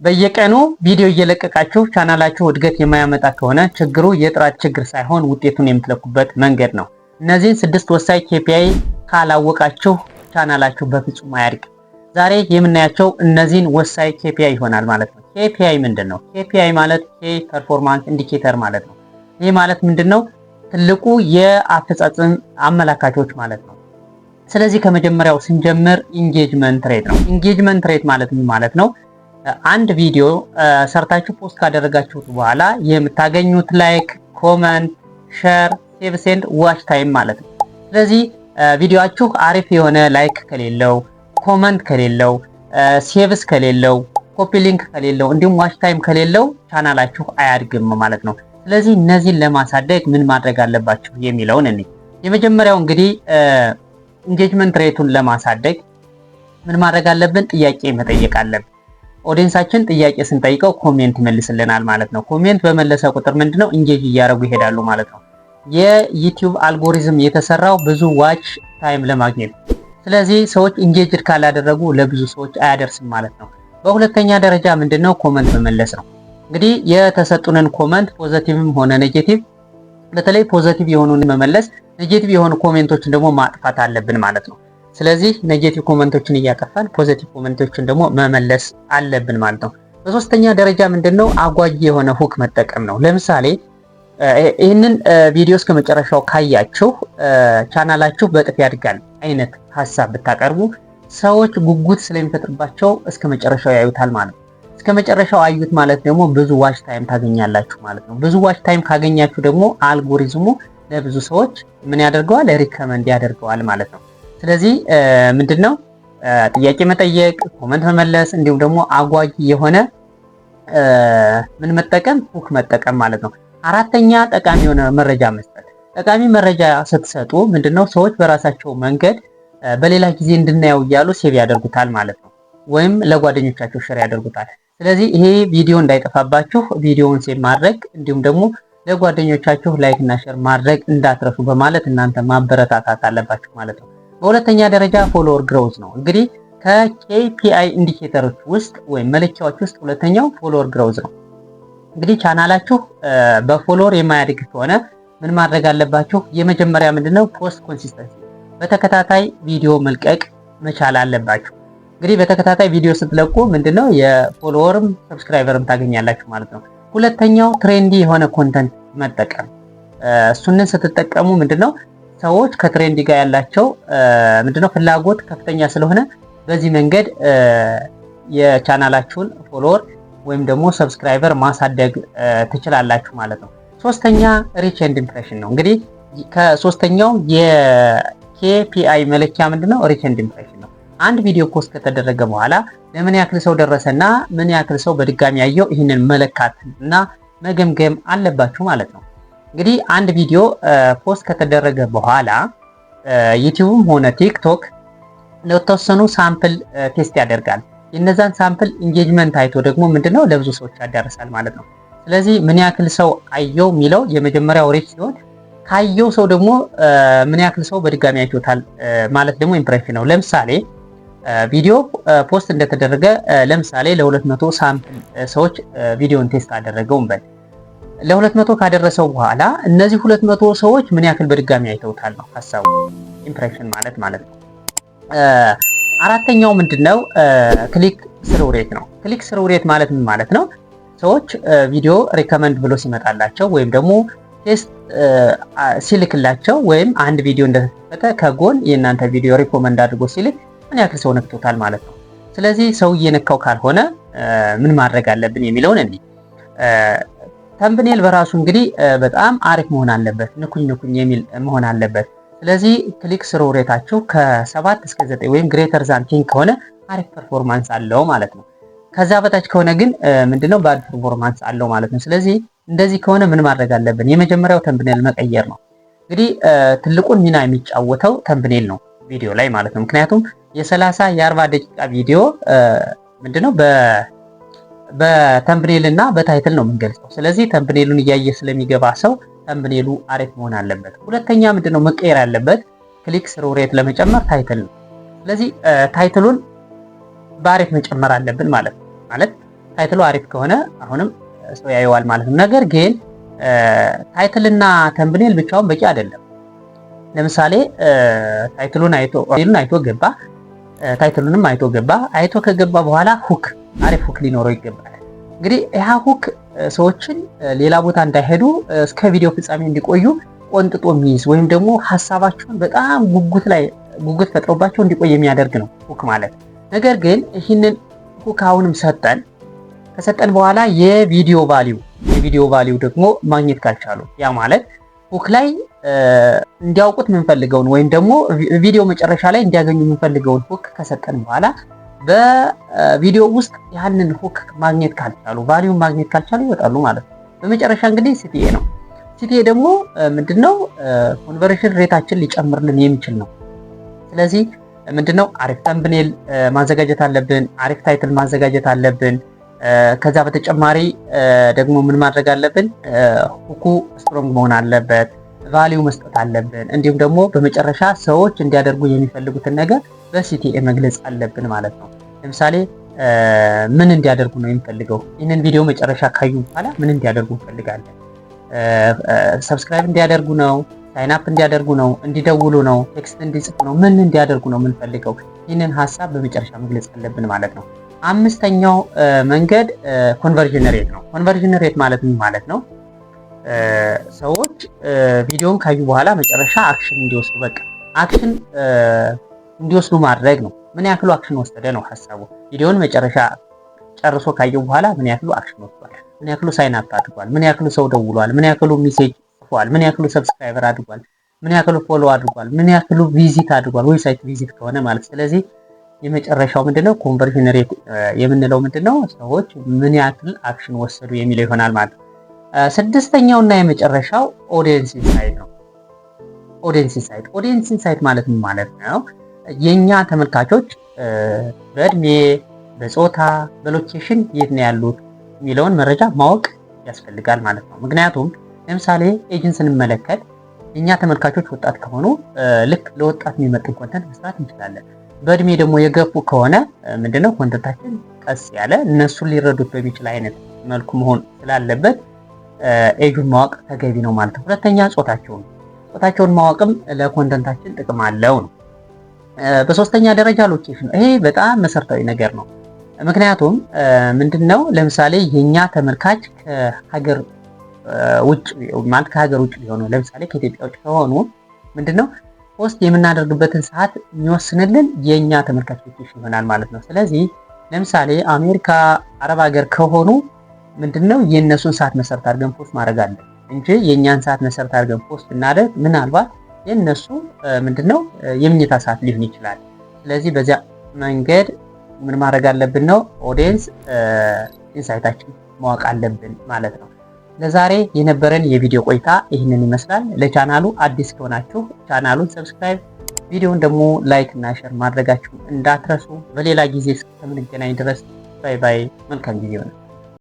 በየቀኑ ቪዲዮ እየለቀቃችሁ ቻናላችሁ እድገት የማያመጣ ከሆነ ችግሩ የጥራት ችግር ሳይሆን ውጤቱን የምትለኩበት መንገድ ነው። እነዚህን 6 ወሳኝ KPI ካላወቃችሁ ቻናላችሁ በፍጹም አያድግም። ዛሬ የምናያቸው እነዚህን ወሳኝ KPI ይሆናል ማለት ነው። KPI ምንድነው? KPI ማለት Key Performance Indicator ማለት ነው። ይህ ማለት ምንድነው? ትልቁ የአፈጻጸም አመላካቾች ማለት ነው። ስለዚህ ከመጀመሪያው ስንጀምር ኢንጌጅመንት ሬት ነው። ኢንጌጅመንት ሬት ማለት ምን ማለት ነው? አንድ ቪዲዮ ሰርታችሁ ፖስት ካደረጋችሁት በኋላ የምታገኙት ላይክ፣ ኮመንት፣ ሼር፣ ሴቭ ኤንድ ዋች ታይም ማለት ነው። ስለዚህ ቪዲዮአችሁ አሪፍ የሆነ ላይክ ከሌለው፣ ኮመንት ከሌለው፣ ሴቭስ ከሌለው፣ ኮፒ ሊንክ ከሌለው እንዲሁም ዋች ታይም ከሌለው ቻናላችሁ አያድግም ማለት ነው። ስለዚህ እነዚህን ለማሳደግ ምን ማድረግ አለባችሁ የሚለውን እንይ። የመጀመሪያው እንግዲህ ኢንጌጅመንት ሬቱን ለማሳደግ ምን ማድረግ አለብን? ጥያቄ መጠየቅ አለብን። ኦዲየንሳችን ጥያቄ ስንጠይቀው ኮሜንት ይመልስልናል ማለት ነው። ኮሜንት በመለሰ ቁጥር ምንድነው ኢንጌጅ እያደረጉ ይሄዳሉ ማለት ነው። የዩቲዩብ አልጎሪዝም የተሰራው ብዙ ዋች ታይም ለማግኘት፣ ስለዚህ ሰዎች ኢንጌጅድ ካላደረጉ ለብዙ ሰዎች አያደርስም ማለት ነው። በሁለተኛ ደረጃ ምንድነው ኮመንት መመለስ ነው። እንግዲህ የተሰጡንን ኮመንት ፖዚቲቭም ሆነ ኔጌቲቭ፣ በተለይ ፖዚቲቭ የሆኑን መመለስ፣ ኔጌቲቭ የሆኑ ኮሜንቶችን ደግሞ ማጥፋት አለብን ማለት ነው። ስለዚህ ኔጌቲቭ ኮሜንቶችን እያጠፋን ፖዚቲቭ ኮሜንቶችን ደግሞ መመለስ አለብን ማለት ነው። በሶስተኛ ደረጃ ምንድነው አጓጊ የሆነ ሁክ መጠቀም ነው። ለምሳሌ ይህንን ቪዲዮ እስከ መጨረሻው ካያችሁ ቻናላችሁ በእጥፍ ያድጋል አይነት ሐሳብ ብታቀርቡ ሰዎች ጉጉት ስለሚፈጥርባቸው እስከ መጨረሻው ያዩታል ማለት ነው። እስከ መጨረሻው አዩት ማለት ደግሞ ብዙ ዋች ታይም ታገኛላችሁ ማለት ነው። ብዙ ዋች ታይም ካገኛችሁ ደግሞ አልጎሪዝሙ ለብዙ ሰዎች ምን ያደርገዋል? ሪከመንድ ያደርገዋል ማለት ነው። ስለዚህ ምንድነው ጥያቄ መጠየቅ፣ ኮመንት መመለስ እንዲሁም ደግሞ አጓጊ የሆነ ምን መጠቀም? ሁክ መጠቀም ማለት ነው። አራተኛ ጠቃሚ የሆነ መረጃ መስጠት። ጠቃሚ መረጃ ስትሰጡ ምንድነው ሰዎች በራሳቸው መንገድ በሌላ ጊዜ እንድናየው እያሉ ሴቭ ያደርጉታል ማለት ነው፣ ወይም ለጓደኞቻቸው ሼር ያደርጉታል። ስለዚህ ይሄ ቪዲዮ እንዳይጠፋባችሁ ቪዲዮውን ሴቭ ማድረግ እንዲሁም ደግሞ ለጓደኞቻችሁ ላይክ እና ሼር ማድረግ እንዳትረሱ በማለት እናንተ ማበረታታት አለባችሁ ማለት ነው። በሁለተኛ ደረጃ ፎሎወር ግሮዝ ነው። እንግዲህ ከKPI ኢንዲኬተሮች ውስጥ ወይም መለኪያዎች ውስጥ ሁለተኛው ፎሎወር ግሮዝ ነው። እንግዲህ ቻናላችሁ በፎሎወር የማያድግ ከሆነ ምን ማድረግ አለባችሁ? የመጀመሪያ ምንድነው ፖስት ኮንሲስተንሲ፣ በተከታታይ ቪዲዮ መልቀቅ መቻል አለባችሁ። እንግዲህ በተከታታይ ቪዲዮ ስትለቁ ምንድነው የፎሎወርም ሰብስክራይበርም ታገኛላችሁ ማለት ነው። ሁለተኛው ትሬንዲ የሆነ ኮንተንት መጠቀም። እሱንን ስትጠቀሙ ምንድነው ሰዎች ከትሬንዲ ጋር ያላቸው ምንድነው ፍላጎት ከፍተኛ ስለሆነ በዚህ መንገድ የቻናላችሁን ፎሎወር ወይም ደግሞ ሰብስክራይበር ማሳደግ ትችላላችሁ ማለት ነው። ሶስተኛ ሪች ኤንድ ኢምፕሬሽን ነው። እንግዲህ ከሶስተኛው የKPI መለኪያ ምንድነው ሪች ኤንድ ኢምፕሬሽን ነው። አንድ ቪዲዮ ፖስት ከተደረገ በኋላ ለምን ያክል ሰው ደረሰና ምን ያክል ሰው በድጋሚ ያየው ይህንን መለካት እና መገምገም አለባችሁ ማለት ነው። እንግዲህ አንድ ቪዲዮ ፖስት ከተደረገ በኋላ ዩቲዩብም ሆነ ቲክቶክ ለተወሰኑ ሳምፕል ቴስት ያደርጋል። የነዛን ሳምፕል ኢንጌጅመንት አይቶ ደግሞ ምንድነው ለብዙ ሰዎች ያዳርሳል ማለት ነው። ስለዚህ ምን ያክል ሰው አየው የሚለው የመጀመሪያው ሪች ሲሆን ካየው ሰው ደግሞ ምን ያክል ሰው በድጋሚ አይቶታል ማለት ደግሞ ኢምፕሬሽን ነው። ለምሳሌ ቪዲዮ ፖስት እንደተደረገ ለምሳሌ ለ200 ሳምፕል ሰዎች ቪዲዮን ቴስት አደረገው እንበል። ለ200 ካደረሰው በኋላ እነዚህ 200 ሰዎች ምን ያክል በድጋሚ አይተውታል ነው ሐሳቡ፣ ኢምፕሬሽን ማለት ነው። አራተኛው ምንድነው ክሊክ ስሩ ሬት ነው። ክሊክ ስሩ ሬት ማለት ምን ማለት ነው? ሰዎች ቪዲዮ ሪከመንድ ብሎ ሲመጣላቸው ወይም ደግሞ ቴስት ሲልክላቸው ወይም አንድ ቪዲዮ እንደተከፈተ ከጎን የእናንተ ቪዲዮ ሪኮመንድ አድርጎ ሲልክ ምን ያክል ሰው ነክቶታል ማለት ነው። ስለዚህ ሰው እየነካው ካልሆነ ምን ማድረግ አለብን የሚለውን እንዴ ተምብኔል በራሱ እንግዲህ በጣም አሪፍ መሆን አለበት፣ ንኩኝ የሚል መሆን አለበት። ስለዚህ ክሊክ ስሩ ሬታችሁ ከ7 እስከ 9 ወይም ግሬተር ዛን 10 ከሆነ አሪፍ ፐርፎርማንስ አለው ማለት ነው። ከዛ በታች ከሆነ ግን ምንድነው ባድ ፐርፎርማንስ አለው ማለት ነው። ስለዚህ እንደዚህ ከሆነ ምን ማድረግ አለብን? የመጀመሪያው ተምብኔል መቀየር ነው። እንግዲህ ትልቁን ሚና የሚጫወተው ተምብኔል ነው ቪዲዮ ላይ ማለት ነው። ምክንያቱም የ30 የ40 ደቂቃ ቪዲዮ ምንድነው በተምብኔል እና በታይትል ነው የምንገልጸው። ስለዚህ ተምብኔሉን እያየ ስለሚገባ ሰው ተምብኔሉ አሪፍ መሆን አለበት። ሁለተኛ ምንድነው መቀየር ያለበት? ክሊክ ስሩ ሬት ለመጨመር ታይትል ነው። ስለዚህ ታይትሉን በአሪፍ መጨመር አለብን ማለት ታይትሉ አሪፍ ከሆነ አሁንም ሰው ያየዋል ማለት ነው። ነገር ግን ታይትልና ተምብኔል ብቻውን በቂ አይደለም። ለምሳሌ ታይትሉን አይቶ ገባ፣ ታይትሉንም አይቶ ገባ። አይቶ ከገባ በኋላ ሁክ አሪፍ ሁክ ሊኖረው ይገባል። እንግዲህ ያ ሁክ ሰዎችን ሌላ ቦታ እንዳይሄዱ እስከ ቪዲዮ ፍጻሜ እንዲቆዩ ቆንጥጦ የሚይዝ ወይም ደግሞ ሀሳባቸውን በጣም ጉጉት ፈጥሮባቸው እንዲቆይ የሚያደርግ ነው ሁክ ማለት። ነገር ግን ይህንን ሁክ አሁንም ከሰጠን በኋላ የቪዲዮ ቫሊዩ ደግሞ ማግኘት ካልቻሉ ያ ማለት ሁክ ላይ እንዲያውቁት የምንፈልገውን ወይም ደግሞ ቪዲዮ መጨረሻ ላይ እንዲያገኙ የምንፈልገውን ሁክ ከሰጠን በኋላ በቪዲዮ ውስጥ ያንን ሁክ ማግኘት ካልቻሉ ቫሊዩን ማግኘት ካልቻሉ ይወጣሉ ማለት ነው። በመጨረሻ እንግዲህ ሲቲኤ ነው። ሲቲኤ ደግሞ ምንድነው? ኮንቨርሽን ሬታችን ሊጨምርልን የሚችል ነው። ስለዚህ ምንድነው? አሪፍ ተምብኔል ማዘጋጀት አለብን፣ አሪፍ ታይትል ማዘጋጀት አለብን። ከዛ በተጨማሪ ደግሞ ምን ማድረግ አለብን? ሁኩ ስትሮንግ መሆን አለበት፣ ቫሊዩ መስጠት አለብን። እንዲሁም ደግሞ በመጨረሻ ሰዎች እንዲያደርጉ የሚፈልጉትን ነገር በሲቲኤ መግለጽ አለብን ማለት ነው። ለምሳሌ ምን እንዲያደርጉ ነው የሚፈልገው? ይህንን ቪዲዮ መጨረሻ ካዩ በኋላ ምን እንዲያደርጉ እንፈልጋለን? ሰብስክራይብ እንዲያደርጉ ነው? ሳይንአፕ እንዲያደርጉ ነው? እንዲደውሉ ነው? ቴክስት እንዲጽፉ ነው? ምን እንዲያደርጉ ነው የምንፈልገው? ይህንን ሀሳብ በመጨረሻ መግለጽ አለብን ማለት ነው። አምስተኛው መንገድ ኮንቨርዥን ሬት ነው። ኮንቨርዥን ሬት ማለት ምን ማለት ነው? ሰዎች ቪዲዮን ካዩ በኋላ መጨረሻ አክሽን እንዲወስዱ አክሽን እንዲወስዱ ማድረግ ነው። ምን ያክሉ አክሽን ወሰደ ነው ሐሳቡ። ቪዲዮን መጨረሻ ጨርሶ ካየው በኋላ ምን ያክሉ አክሽን ወስዷል፣ ምን ያክሉ ሳይን አፕ አድርጓል፣ ምን ያክሉ ሰው ደውሏል፣ ምን ያክሉ ሜሴጅ ጽፏል፣ ምን ያክሉ ሰብስክራይበር አድርጓል፣ ምን ያክሉ ፎሎ አድርጓል፣ ምን ያክሉ ቪዚት አድርጓል፣ ዌብሳይት ቪዚት ከሆነ ማለት። ስለዚህ የመጨረሻው ምንድነው? ኮንቨርዥን ሬት የምንለው ምንድነው? ሰዎች ምን ያክል አክሽን ወሰዱ የሚለው ይሆናል ማለት ነው። ስድስተኛውና የመጨረሻው ኦዲየንስ ኢንሳይት ነው። ኦዲየንስ ኢንሳይት ማለት ምን ማለት ነው? የኛ ተመልካቾች በእድሜ፣ በጾታ፣ በሎኬሽን የት ነው ያሉት የሚለውን መረጃ ማወቅ ያስፈልጋል ማለት ነው። ምክንያቱም ለምሳሌ ኤጅን ስንመለከት የኛ ተመልካቾች ወጣት ከሆኑ ልክ ለወጣት የሚመጥን ኮንተንት መስራት እንችላለን። በእድሜ ደግሞ የገፉ ከሆነ ምንድነው ኮንተንታችን ቀስ ያለ እነሱን ሊረዱት በሚችል አይነት መልኩ መሆን ስላለበት ኤጁን ማወቅ ተገቢ ነው ማለት ነው። ሁለተኛ ጾታቸውን ማወቅም ለኮንተንታችን ጥቅም አለው ነው። በሶስተኛ ደረጃ ሎኬሽን፣ ይሄ በጣም መሰረታዊ ነገር ነው። ምክንያቱም ምንድነው ለምሳሌ የኛ ተመልካች ከሀገር ውጭ ቢሆኑ ለምሳሌ ከኢትዮጵያ ውጭ ከሆኑ ምንድነው ፖስት የምናደርግበትን ሰዓት የሚወስንልን የኛ ተመልካች ሎኬሽን ይሆናል ማለት ነው። ስለዚህ ለምሳሌ አሜሪካ፣ አረብ ሀገር ከሆኑ ምንድነው የእነሱን ሰዓት መሰረት አድርገን ፖስት ማድረግ አለ እንጂ የእኛን ሰዓት መሰረት አድርገን ፖስት እናደርግ ምናልባት የእነሱ ምንድነው የምኝታ ሰዓት ሊሆን ይችላል። ስለዚህ በዚያ መንገድ ምን ማድረግ አለብን ነው ኦዲየንስ ኢንሳይታችን ማወቅ አለብን ማለት ነው። ለዛሬ የነበረን የቪዲዮ ቆይታ ይህንን ይመስላል። ለቻናሉ አዲስ ከሆናችሁ ቻናሉን ሰብስክራይብ፣ ቪዲዮውን ደግሞ ላይክ እና ሼር ማድረጋችሁ እንዳትረሱ። በሌላ ጊዜ እስከምንገናኝ ድረስ ባይ ባይ። መልካም ጊዜ ይሁን።